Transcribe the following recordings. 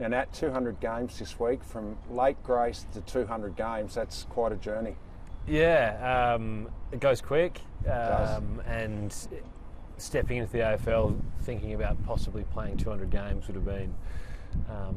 Now, Nat, 200 games this week, from late grace to 200 games, that's quite a journey. Yeah, it goes quick. It does. And stepping into the AFL, thinking about possibly playing 200 games would have been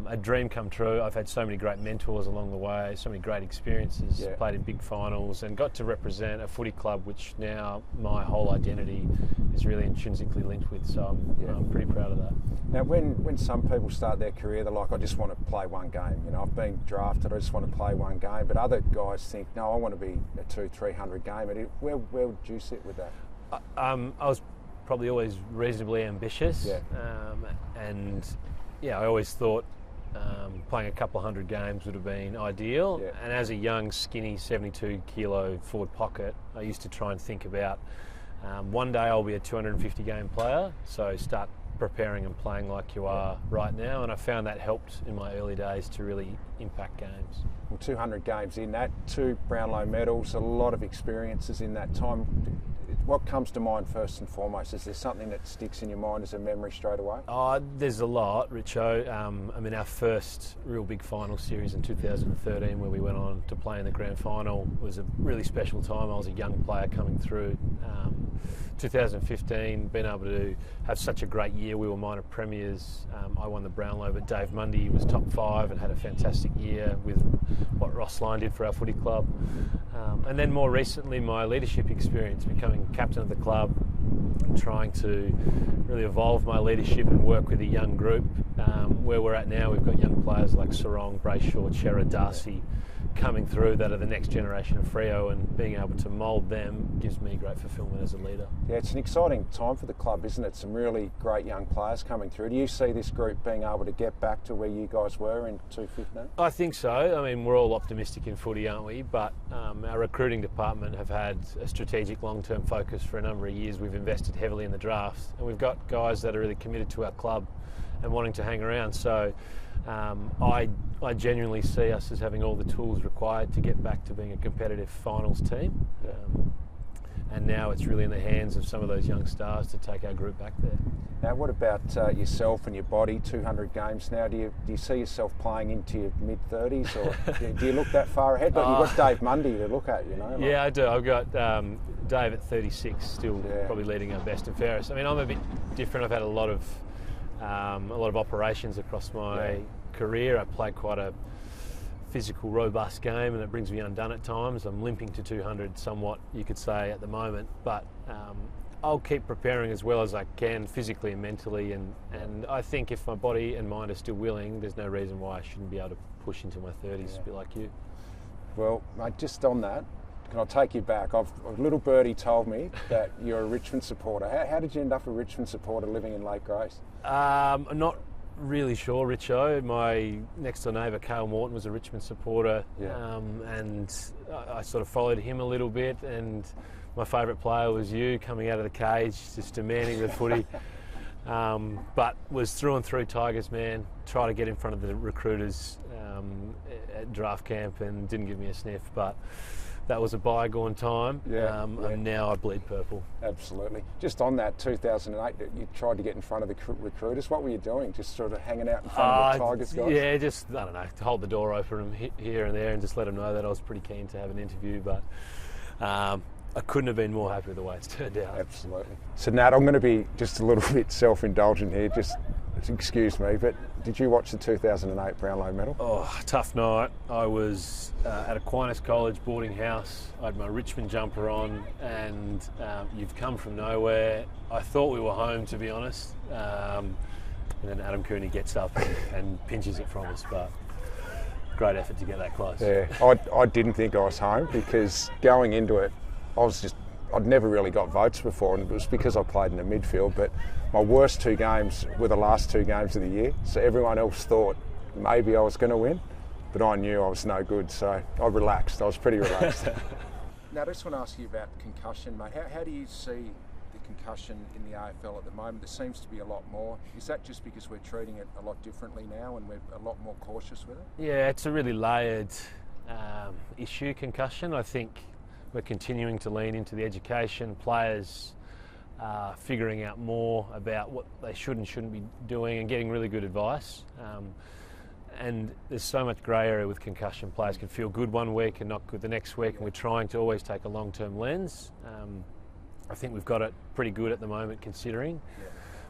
a dream come true. I've had so many great mentors along the way, so many great experiences, played in big finals and got to represent a footy club which now my whole identity is really intrinsically linked with, so I'm pretty proud of that. Now, when some people start their career, they're like, I just want to play one game. You know, I've been drafted, I just want to play one game. But other guys think, no, I want to be a 200-300 gamer. Where would you sit with that? I was probably always reasonably ambitious, and I always thought playing a couple of hundred games would have been ideal. Yeah. And as a young, skinny, 72-kilo forward pocket, I used to try and think about one day I'll be a 250-game player, so start preparing and playing like you are right now. And I found that helped in my early days to really impact games. Well, 200 games in that, 2 Brownlow medals, a lot of experiences in that time. What comes to mind first and foremost? Is there something that sticks in your mind as a memory straight away? There's a lot, Richo. Our first real big final series in 2013, where we went on to play in the grand final, was a really special time. I was a young player coming through. 2015, being able to have such a great year. We were minor premiers. I won the Brownlow, but Dave Mundy was top 5 and had a fantastic year with what Ross Lyon did for our footy club. And then more recently, my leadership experience, becoming captain of the club, trying to really evolve my leadership and work with a young group. Where we're at now, we've got young players like Sarong, Brayshaw, Chera, Darcy coming through that are the next generation of Freo, and being able to mould them gives me great fulfilment as a leader. Yeah, it's an exciting time for the club, isn't it? Some really great young players coming through. Do you see this group being able to get back to where you guys were in 2015? I think so. We're all optimistic in footy, aren't we? But our recruiting department have had a strategic long-term focus for a number of years. We've invested heavily in the draft, and we've got guys that are really committed to our club and wanting to hang around. So I genuinely see us as having all the tools required to get back to being a competitive finals team. And now it's really in the hands of some of those young stars to take our group back there. Now, what about yourself and your body? 200 games now. Do you see yourself playing into your mid-30s, or do you look that far ahead? But you've got Dave Mundy to look at, you know. Yeah, I do. I've got Dave at 36, still probably leading our best and fairest. I'm a bit different. I've had a lot of operations across my career. I play quite a physical, robust game, and it brings me undone at times. I'm limping to 200 somewhat, you could say, at the moment, but I'll keep preparing as well as I can, physically and mentally, and I think if my body and mind are still willing, there's no reason why I shouldn't be able to push into my 30s, a bit like you. Well, mate, just on that, can I take you back? A little birdie told me that you're a Richmond supporter. How did you end up a Richmond supporter living in Lake Grace? I'm not really sure, Richo. My next door neighbour, Cale Morton, was a Richmond supporter, and I sort of followed him a little bit, and my favourite player was you, coming out of the cage, just demanding the footy. But was through and through Tigers, man. Tried to get in front of the recruiters at draft camp and didn't give me a sniff, but that was a bygone time, and now I bleed purple. Absolutely. Just on that, 2008, you tried to get in front of the recruiters. What were you doing? Just sort of hanging out in front of the Tigers guys? Yeah, just, I don't know, to hold the door open here and there and just let them know that I was pretty keen to have an interview, but I couldn't have been more happy with the way it's turned out. Absolutely. So, Nat, I'm going to be just a little bit self-indulgent here, just excuse me, but did you watch the 2008 Brownlow Medal? Oh, tough night. I was at Aquinas College boarding house. I had my Richmond jumper on, and you've come from nowhere. I thought we were home, to be honest. And then Adam Cooney gets up and pinches it from us, but great effort to get that close. Yeah, I didn't think I was home, because going into it, I'd never really got votes before, and it was because I played in the midfield, but my worst 2 games were the last 2 games of the year, so everyone else thought maybe I was going to win, but I knew I was no good, so I relaxed. I was pretty relaxed. Now, I just want to ask you about concussion, mate. How do you see the concussion in the AFL at the moment? There seems to be a lot more. Is that just because we're treating it a lot differently now and we're a lot more cautious with it? Yeah, it's a really layered issue, concussion. I think we're continuing to lean into the education, players figuring out more about what they should and shouldn't be doing and getting really good advice. and there's so much grey area with concussion. Players can feel good one week and not good the next week, and we're trying to always take a long-term lens. I think we've got it pretty good at the moment considering.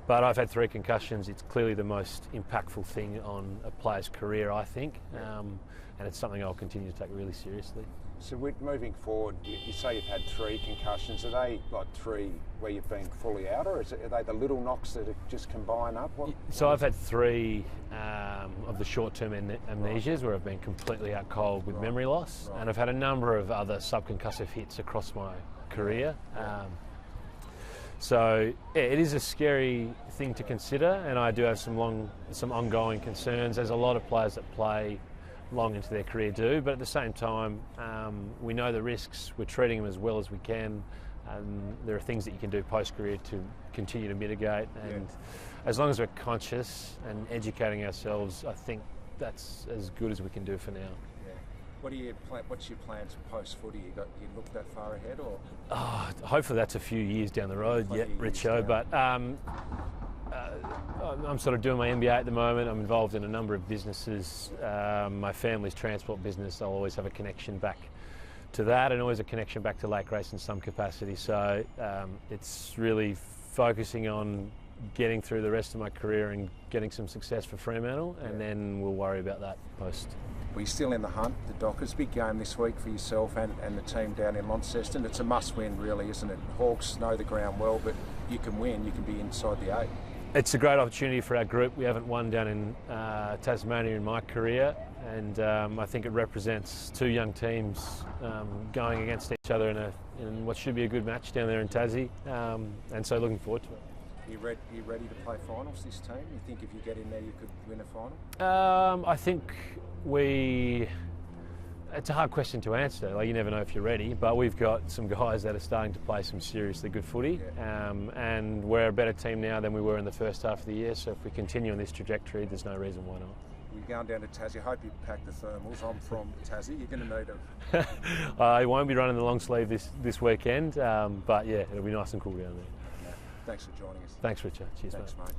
But I've had 3 concussions. It's clearly the most impactful thing on a player's career, I think, and it's something I'll continue to take really seriously. So moving forward, you say you've had 3 concussions. Are they like 3 where you've been fully out, or are they the little knocks that just combine up? So I've had 3 of the short-term amnesias where I've been completely out cold with memory loss, and I've had a number of other subconcussive hits across my career. So it is a scary thing to consider, and I do have some ongoing concerns, as a lot of players that play long into their career do. But at the same time, we know the risks. We're treating them as well as we can. There are things that you can do post-career to continue to mitigate, and as long as we're conscious and educating ourselves, I think that's as good as we can do for now. What's your plans post-footy? You look that far ahead, or? Hopefully that's a few years down the road yet, Richo. But I'm sort of doing my MBA at the moment. I'm involved in a number of businesses. My family's transport business. I'll always have a connection back to that, and always a connection back to lake race in some capacity. So it's really focusing on getting through the rest of my career and getting some success for Fremantle, and then we'll worry about that post. Well, you're still in the hunt, the Dockers. Big game this week for yourself and the team down in Launceston. It's a must-win, really, isn't it? Hawks know the ground well, but you can win. You can be inside the 8. It's a great opportunity for our group. We haven't won down in Tasmania in my career, and I think it represents 2 young teams going against each other in what should be a good match down there in Tassie, and so looking forward to it. You ready to play finals, this team? You think if you get in there you could win a final? I think it's a hard question to answer. Like, you never know if you're ready, but we've got some guys that are starting to play some seriously good footy, and we're a better team now than we were in the first half of the year, so if we continue on this trajectory, there's no reason why not. You're going down to Tassie. I hope you pack the thermals. I'm from Tassie. You're going to need them. I won't be running the long sleeve this weekend, but yeah, it'll be nice and cool down there. Thanks for joining us. Thanks, Richard. Cheers, Thanks, mate.